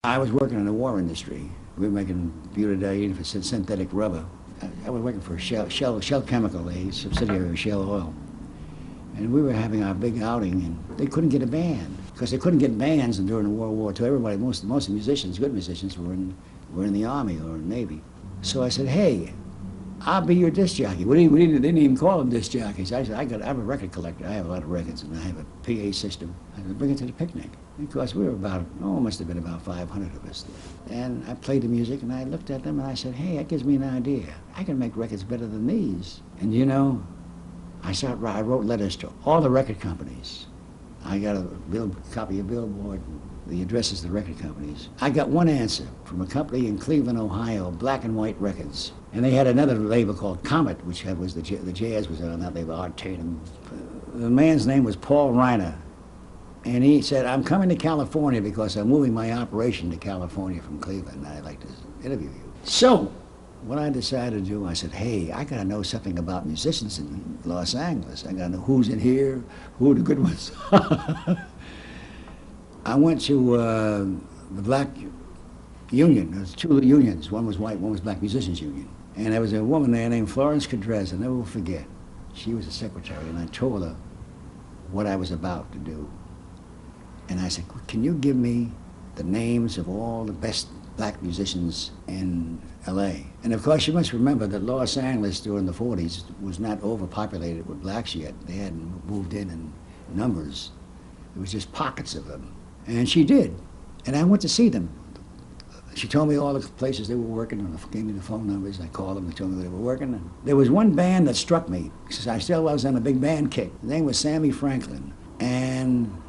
I was working in the war industry. We were making butadiene for synthetic rubber. I was working for Shell Chemical, a subsidiary of Shell Oil. And we were having our big outing, and they couldn't get a band. Because they couldn't get bands during World War II. Everybody, most of the musicians, good musicians, were in the Army or Navy. So I said, hey, I'll be your disc jockey. They didn't even call them disc jockeys. I said, I'm a record collector. I have a lot of records, and I have a PA system. I said, bring it to the picnic. Because we were must have been about 500 of us there. And I played the music, and I looked at them, and I said, hey, that gives me an idea. I can make records better than these. And you know, I wrote letters to all the record companies. I got a copy of Billboard, the addresses of the record companies. I got one answer from a company in Cleveland, Ohio, Black and White Records. And they had another label called Comet, which was the jazz was on that label, Art Tatum. The man's name was Paul Reiner. And he said, I'm coming to California because I'm moving my operation to California from Cleveland. I'd like to interview you. So what I decided to do, I said, hey, I got to know something about musicians in Los Angeles. I got to know who's in here, who are the good ones. I went to the Black Union. There was two unions. One was white, one was Black Musicians Union. And there was a woman there named Florence Cadrez, I'll never forget. She was a secretary, and I told her what I was about to do. And I said, can you give me the names of all the best black musicians in L.A.? And of course, you must remember that Los Angeles during the 40s was not overpopulated with blacks yet. They hadn't moved in numbers. It was just pockets of them. And she did. And I went to see them. She told me all the places they were working, and gave me the phone numbers. I called them, they told me they were working. And there was one band that struck me, because I still was on a big band kick. The name was Sammy Franklin. And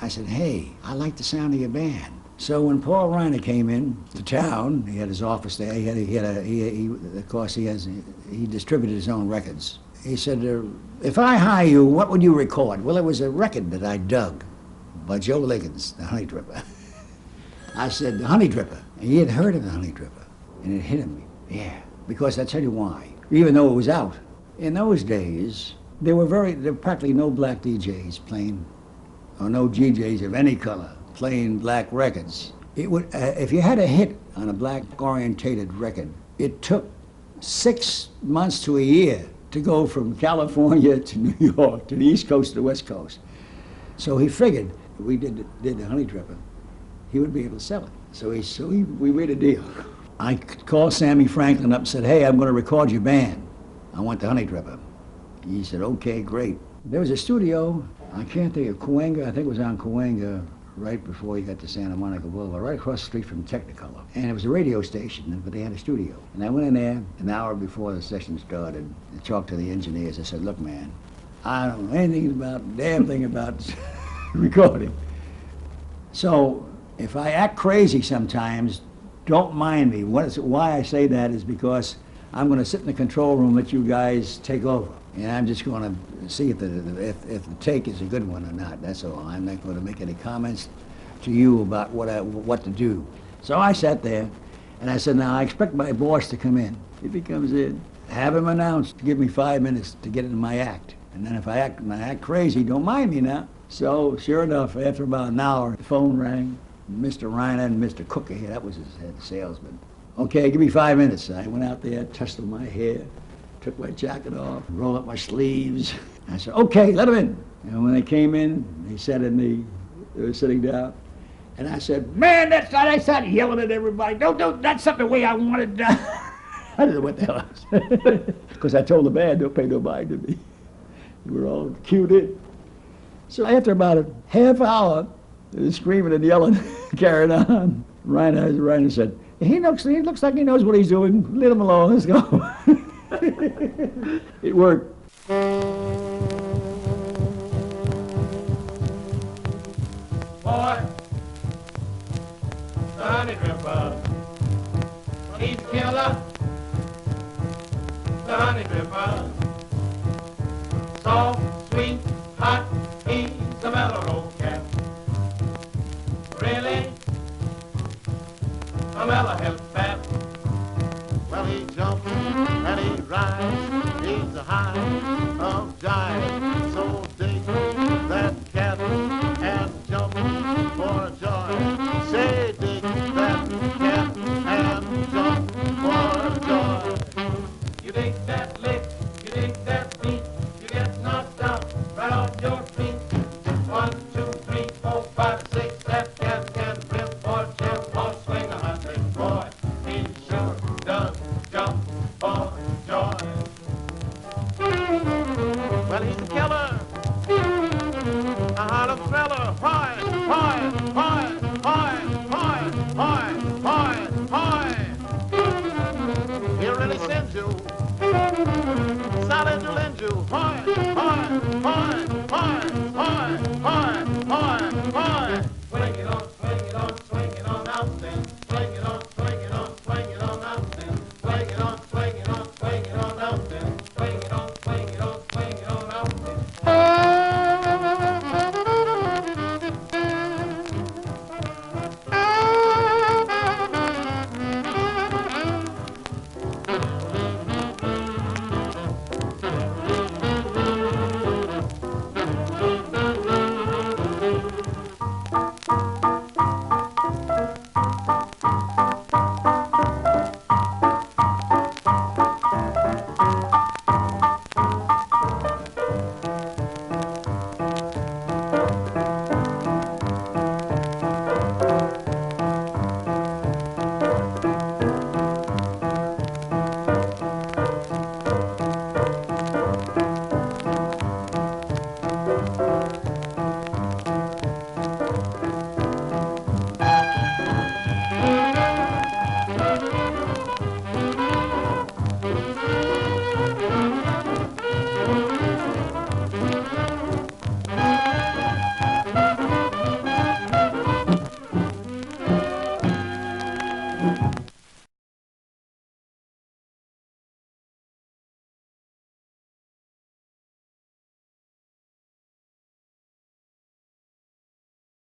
I said, hey, I like the sound of your band. So when Paul Reiner came in to town, he had his office there. Of course, he distributed his own records. He said, if I hire you, what would you record? Well, it was a record that I dug by Joe Liggins, the Honey Dripper. I said, the Honey Dripper. And he had heard of the Honey Dripper. And it hit him. Yeah, because I'll tell you why. Even though it was out. In those days, there were practically no black DJs playing, or no DJs of any color playing black records. It would, if you had a hit on a black-orientated record, it took 6 months to a year to go from California to New York, to the East Coast to the West Coast. So he figured if we did the Honey Dripper, he would be able to sell it. So we made a deal. I called Sammy Franklin up and said, hey, I'm going to record your band. I want the Honey Dripper. He said, okay, great. There was a studio, I can't think of Cahuenga, I think it was on Cahuenga, right before you got to Santa Monica Boulevard, right across the street from Technicolor. And it was a radio station, but they had a studio. And I went in there an hour before the session started and talked to the engineers. I said, look, man, I don't know anything about, damn thing about recording. So if I act crazy sometimes, don't mind me. Why I say that is because I'm going to sit in the control room, let you guys take over. And I'm just going to see if the take is a good one or not. That's all. I'm not going to make any comments to you about what to do. So I sat there, and I said, now I expect my boss to come in. If he comes in, have him announce, give me 5 minutes to get into my act. And then if I act crazy, don't mind me now. So sure enough, after about an hour, the phone rang. Mr. Reiner and Mr. Cooker, that was his head salesman. Okay, give me 5 minutes. I went out there, touched my hair, took my jacket off, rolled up my sleeves. I said, okay, let them in. And when they came in, they were sitting down. And I said, man, I started yelling at everybody. Don't, that's not the way I wanted it. I don't know what the hell I was. Because I told the band, don't pay no mind to me. We were all cued in. So after about a half hour, they were screaming and yelling, carrying on. Reiner said, he looks like he knows what he's doing. Let him alone, let's go. It worked. Boy, the Honey Dripper, he's a killer. The Honey Dripper, soft, sweet, hot, he's a mellow cat. Really, a mellow hell fat. Well, he jumps and he rides, he's a high of jive. So dig that cat and jump for joy. Say, dig that fella, hi, hi, hi, hi, hi, hi, hi, hi. He really sends you. Sally do